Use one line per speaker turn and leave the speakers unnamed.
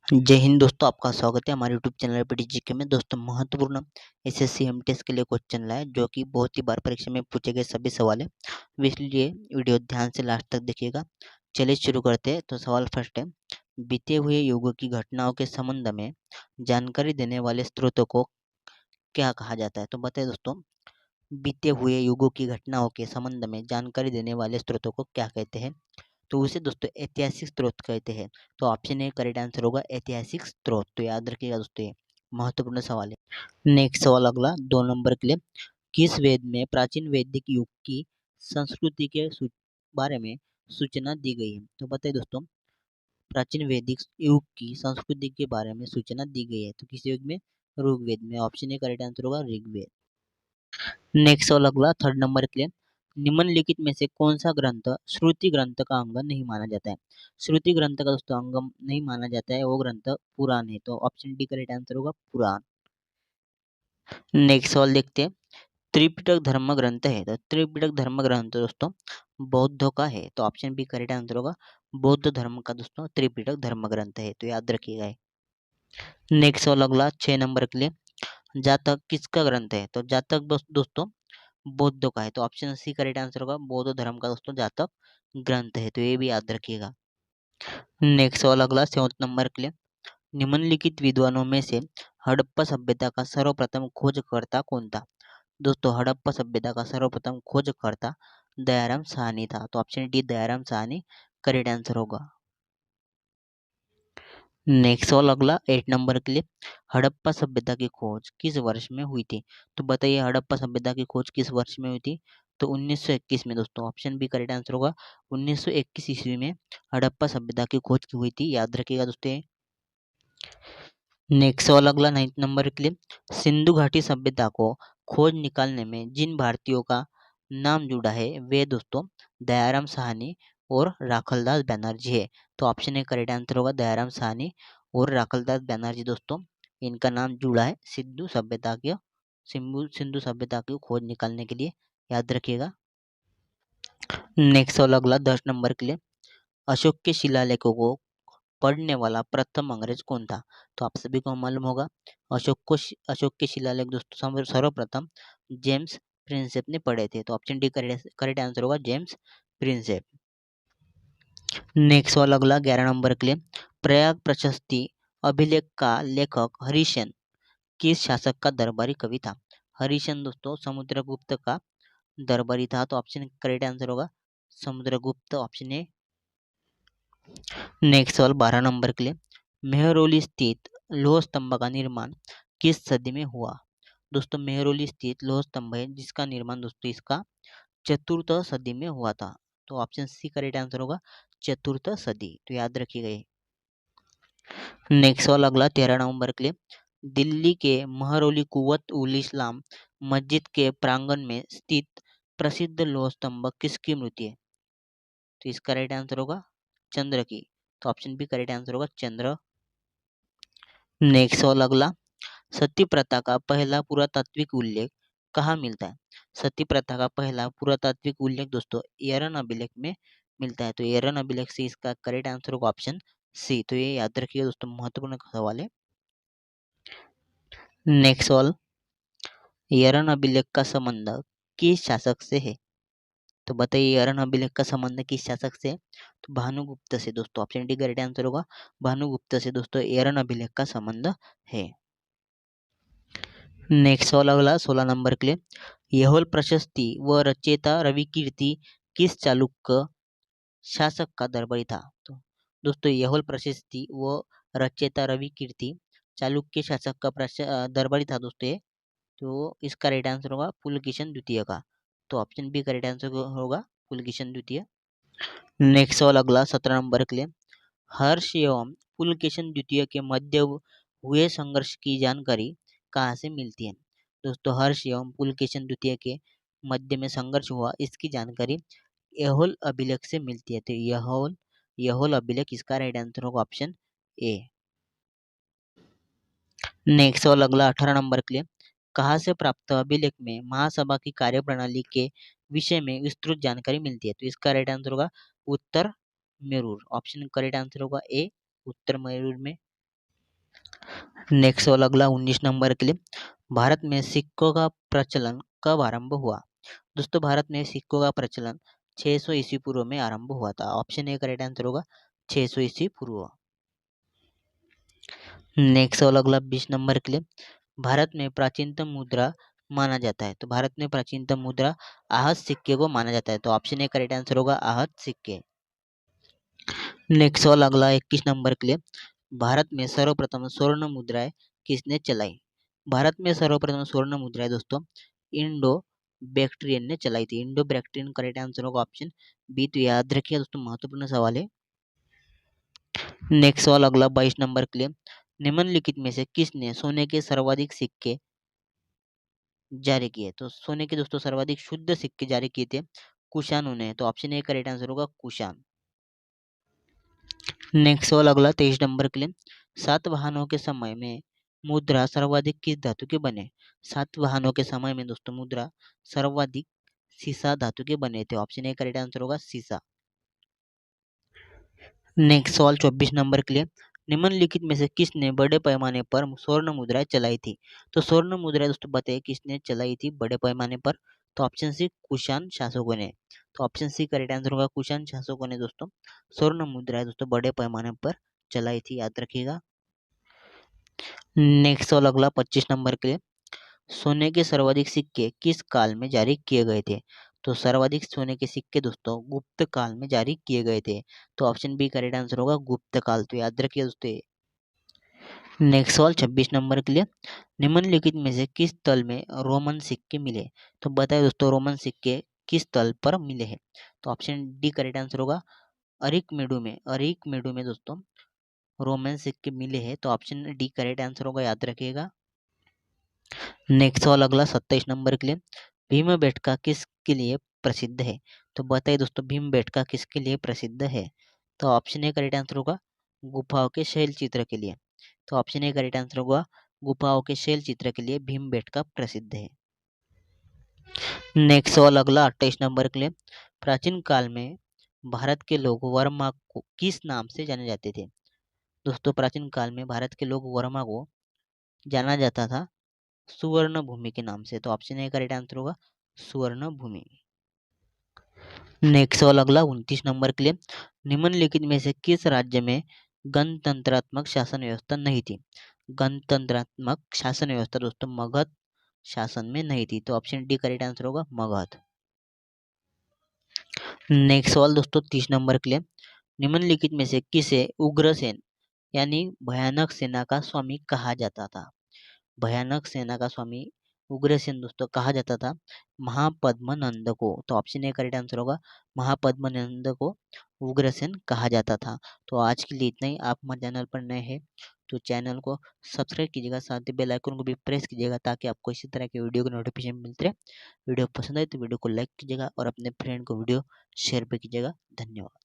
जय हिंद दोस्तों, आपका स्वागत है हमारे यूट्यूब चैनल पीटीजीके में। दोस्तों, महत्वपूर्ण एसएससी एमटीएस के लिए क्वेश्चन लाए जो कि बहुत ही बार परीक्षा में पूछे गए सभी सवाल है, इसलिए वीडियो ध्यान से लास्ट तक देखिएगा। चलिए शुरू करते हैं। तो सवाल फर्स्ट है, बीते हुए युगों की घटनाओं के संबंध में जानकारी देने वाले स्रोतों को क्या कहा जाता है? तो बताइए दोस्तों, बीते हुए युगों की घटनाओं के संबंध में जानकारी देने वाले स्रोतों को क्या कहते हैं? तो उसे दोस्तों ऐतिहासिक स्रोत कहते हैं। तो ऑप्शन ए करेक्ट आंसर होगा ऐतिहासिक स्रोत। तो याद रखिएगा दोस्तों, ये महत्वपूर्ण सवाल है। नेक्स्ट सवाल अगला 2 नंबर के लिए, किस वेद में प्राचीन वैदिक युग की संस्कृति के बारे में सूचना दी गई है? तो बताइए दोस्तों, प्राचीन वैदिक युग की संस्कृति के बारे में सूचना दी गई है तो किस युग में? ऋग्वेद में। ऑप्शन ए करेक्ट आंसर होगा ऋग्वेद। नेक्स्ट सवाल अगला 3 नंबर के लिए, निम्नलिखित में से कौन सा ग्रंथ श्रुति ग्रंथ का अंग नहीं माना जाता है? श्रुति ग्रंथ का दोस्तों अंग नहीं माना जाता है, वो ग्रंथ पुराण है। तो ऑप्शन डी करेक्ट आंसर होगा पुराण। नेक्स्ट सवाल देखते हैं, त्रिपिटक धर्म ग्रंथ है तो त्रिपिटक धर्म ग्रंथ दोस्तों बौद्धों का है। तो ऑप्शन बी करेक्ट आंसर होगा बौद्ध धर्म का दोस्तों त्रिपिटक धर्म ग्रंथ है। तो याद रखिएगा। नेक्स्ट सवाल अगला 6 नंबर के लिए, जातक किसका ग्रंथ है? तो जातक दोस्तों बौद्धों का है। तो ऑप्शन सी करेक्ट आंसर होगा बौद्ध धर्म का दोस्तों जातक ग्रंथ है। तो ये भी याद रखिएगा। नेक्स्ट सवाल अगला 7 नंबर के लिए, निम्नलिखित विद्वानों में से हड़प्पा सभ्यता का सर्वप्रथम खोजकर्ता कौन था? दोस्तों, हड़प्पा सभ्यता का सर्वप्रथम खोजकर्ता दयाराम साहनी था। तो option D Dayaram Sahni correct answer होगा। नेक्स्ट सवाल अगला 8 नंबर के लिए, हड़प्पा सभ्यता की खोज किस वर्ष में हुई थी? तो बताइए हड़प्पा सभ्यता की खोज किस वर्ष में हुई थी? तो 1921 में दोस्तों। ऑप्शन बी करेक्ट आंसर होगा 1921 ईस्वी में हड़प्पा सभ्यता की खोज की हुई थी। याद रखिएगा दोस्तों। नेक्स्ट सवाल अगला 9 नंबर के लिए, सिंधु घाटी सभ्यता को खोज निकालने में जिन भारतीयों का नाम जुड़ा है वे दोस्तों दयाराम साहनी और राखलदास बैनर्जी है। तो ऑप्शन ए करेक्ट आंसर होगा दयाराम साहनी और राखलदास बैनर्जी दोस्तों, इनका नाम जुड़ा है सिंधु सभ्यता की खोज निकालने के लिए। याद रखिएगा। नेक्स्ट सवाल अगला 10 नंबर के लिए, अशोक के शिलालेखों को पढ़ने वाला प्रथम अंग्रेज कौन था? तो आप सभी को मालूम होगा, अशोक के शिलालेख दोस्तों सर्वप्रथम जेम्स प्रिंसेप ने पढ़े थे। तो ऑप्शन डी करेक्ट आंसर होगा जेम्स प्रिंसेप। नेक्स्ट सवाल अगला 11 नंबर के लिए, प्रयाग प्रशस्ति अभिलेख का लेखक हरिशन किस शासक का दरबारी कवि था? हरिशन दोस्तों समुद्रगुप्त का दरबारी था। तो ऑप्शन करेक्ट आंसर होगा समुद्रगुप्त, ऑप्शन ए। नेक्स्ट सवाल 12 नंबर के लिए, मेहरौली स्थित लौह स्तंभ का निर्माण किस सदी में हुआ? दोस्तों, मेहरौली स्थित लौह स्तंभ है जिसका निर्माण दोस्तों इसका चतुर्थ सदी में हुआ था। तो ऑप्शन सी करेक्ट आंसर होगा चतुर्थ सदी। तो याद रखिएगा ये। नेक्स्ट सवाल अगला 13 नवंबर के लिए, दिल्ली के महरौली कुवत उल इस्लाम मस्जिद के प्रांगण में स्थित प्रसिद्ध लौह स्तंभ किसकी मूर्ति है? तो इसका राइट आंसर होगा चंद्र की। तो ऑप्शन बी करेक्ट आंसर होगा चंद्र। नेक्स्ट सवाल अगला, सती प्रथा का पहला पुरातात्विक उल्लेख कहाँ मिलता है? सती प्रथा का पहला पुरातात्विक उल्लेख दोस्तों एरन अभिलेख में मिलता है। तो एरन अभिलेख से इसका करेक्ट आंसर होगा ऑप्शन सी। तो ये याद रखिए दोस्तों, महत्वपूर्ण सवाल है। नेक्स्ट सवाल, एरन अभिलेख का संबंध किस शासक से है? तो बताइए एरन अभिलेख का संबंध किस शासक से? तो भानुगुप्त से दोस्तों। ऑप्शन डी करेक्ट आंसर होगा भानुगुप्त से दोस्तों एरन अभिलेख का संबंध है। नेक्स्ट सवाल अगला 16 नंबर के लिए, यहोल प्रशस्ति व रचयिता रविकीर्ति किस चालुक्य शासक का दरबारी था? तो दोस्तों यहोल प्रशस्ति व रचयिता रविकीर्ति चालुक्य शासक का दरबारी था दोस्तों ये। तो इसका राइट आंसर होगा पुलकेशन द्वितीय का। तो ऑप्शन बी करेक्ट आंसर होगा पुलकेशन द्वितीय। नेक्स्ट सवाल अगला 17 नंबर के लिए, हर्ष एवं पुलकेशन द्वितीय के मध्य हुए संघर्ष की जानकारी कहाँ से मिलती है? दोस्तों, हर्ष एवं पुलकेशन द्वितीय के मध्य में संघर्ष हुआ इसकी जानकारी यहोल अभिलेख से मिलती है। तो यहोल अभिलेख इसका राइट आंसर होगा ऑप्शन ए। नेक्स्ट सवाल अगला 18 नंबर के लिए, कहाँ से प्राप्त अभिलेख में महासभा की कार्यप्रणाली के विषय में विस्तृत जानकारी मिलती है? तो इसका राइट आंसर होगा उत्तर मेरूर। ऑप्शन करेक्ट आंसर होगा ए उत्तर मेरूर में। नेक्स्ट वाला अगला 19 नंबर के लिए, भारत में सिक्कों का प्रचलन कब आरंभ हुआ? दोस्तों भारत में सिक्कों का प्रचलन 600 ईस्वी पूर्व में आरंभ हुआ था। ऑप्शन ए करेक्ट आंसर होगा 600 ईस्वी पूर्व। नेक्स्ट वाला अगला 20 नंबर के लिए, भारत में प्राचीनतम मुद्रा माना जाता है। तो भारत में प्राचीनतम मुद्रा आहत सिक्के को माना जाता है। तो ऑप्शन ए करेक्ट आंसर होगा आहत सिक्के। नेक्स्ट वाला अगला 21 नंबर के लिए, भारत में सर्वप्रथम स्वर्ण मुद्राएं किसने चलाई? भारत में सर्वप्रथम स्वर्ण मुद्राएं दोस्तों इंडो बैक्ट्रियन ने चलाई थी। इंडो बैक्ट्रियन करेक्ट आंसर होगा ऑप्शन बी। तो याद रखिए दोस्तों, महत्वपूर्ण सवाल है। नेक्स्ट सवाल अगला 22 नंबर के लिए, निम्नलिखित में से किसने सोने के सर्वाधिक सिक्के जारी किए? तो सोने के दोस्तों सर्वाधिक शुद्ध सिक्के जारी किए थे कुशानों ने। तो ऑप्शन ए करेक्ट आंसर होगा कुशान। नेक्स्ट सवाल अगला 23 नंबर के लिए, सातवाहनों के समय में मुद्रा सर्वाधिक किस धातु के बने? सातवाहनों के समय में दोस्तों मुद्रा सर्वाधिक सीसा धातु के बने थे। ऑप्शन ए करेक्ट आंसर होगा सीसा। नेक्स्ट सवाल 24 नंबर के लिए, निम्नलिखित में से किसने बड़े पैमाने पर स्वर्ण मुद्राएं चलाई थी? तो स्वर्ण मुद्राएं दोस्तों बताइए किसने चलाई थी बड़े पैमाने पर? तो ऑप्शन सी कुषाण शासकों ने। तो ऑप्शन सी करेक्ट आंसर होगा कुषाण शासकों ने दोस्तों स्वर्ण मुद्राएं दोस्तों बड़े पैमाने पर चलाई थी, याद रखिएगा। नेक्स्ट सवाल अगला 25 नंबर के लिए, सोने के सर्वाधिक सिक्के किस काल में जारी किए गए थे? तो सर्वाधिक सोने के सिक्के दोस्तों गुप्त काल में जारी किए गए थे। तो ऑप्शन बी करेक्ट आंसर होगा गुप्त काल। तो याद रखिए दोस्तों। नेक्स्ट सवाल 26 नंबर के लिए, निम्नलिखित में से किस तल में रोमन सिक्के मिले? तो बताइए दोस्तों रोमन सिक्के किस तल पर मिले हैं? तो ऑप्शन डी करेक्ट आंसर होगा अरिकमेडु में। अरिकमेडु में दोस्तों रोमन सिक्के मिले हैं। तो ऑप्शन डी करेक्ट आंसर होगा, याद रखिएगा। नेक्स्ट सवाल अगला 27 नंबर के लिए, भीमबेटका किसके लिए प्रसिद्ध है? तो बताइए दोस्तों भीमबेटका किसके लिए प्रसिद्ध है? तो ऑप्शन ए करेक्ट आंसर होगा गुफाओं के शैल चित्र के लिए। तो ऑप्शन ए करेक्ट आंसर होगा गुफाओं के शैल चित्र के लिए भीमबेटका प्रसिद्ध है। नेक्स्ट सवाल अगला 28 नंबर के लिए, प्राचीन काल में भारत के लोग वर्मा को किस नाम से जाने जाते थे? दोस्तों प्राचीन काल में भारत के लोग वर्मा को जाना जाता था सुवर्ण भूमि के नाम से। तो ऑप्शन ए करेक्ट आंसर होगा सुवर्ण भूमि। नेक्स्ट सवाल अगला 29 नंबर के लिए, निम्नलिखित में से किस राज्य में गणतंत्रात्मक शासन व्यवस्था नहीं थी? गणतंत्रात्मक शासन व्यवस्था दोस्तों मगध शासन में नहीं थी। तो ऑप्शन डी करेक्ट आंसर होगा मगध। नेक्स्ट सवाल दोस्तों 30 नंबर के लिए, निम्नलिखित में से किसे उग्रसेन यानी भयानक सेना का स्वामी कहा जाता था? भयानक सेना का स्वामी उग्रसेन दोस्तों कहा जाता था महापद्मनंद को। तो ऑप्शन ए करेक्ट आंसर होगा महापद्मनंद को उग्रसेन कहा जाता था। तो आज के लिए इतना ही। आप हमारे चैनल पर नए हैं तो चैनल को सब्सक्राइब कीजिएगा, साथ ही बेल आइकन को भी प्रेस कीजिएगा ताकि आपको इसी तरह के वीडियो के नोटिफिकेशन मिलते रहे। वीडियो पसंद आए तो वीडियो को लाइक कीजिएगा और अपने फ्रेंड को वीडियो शेयर भी कीजिएगा। धन्यवाद।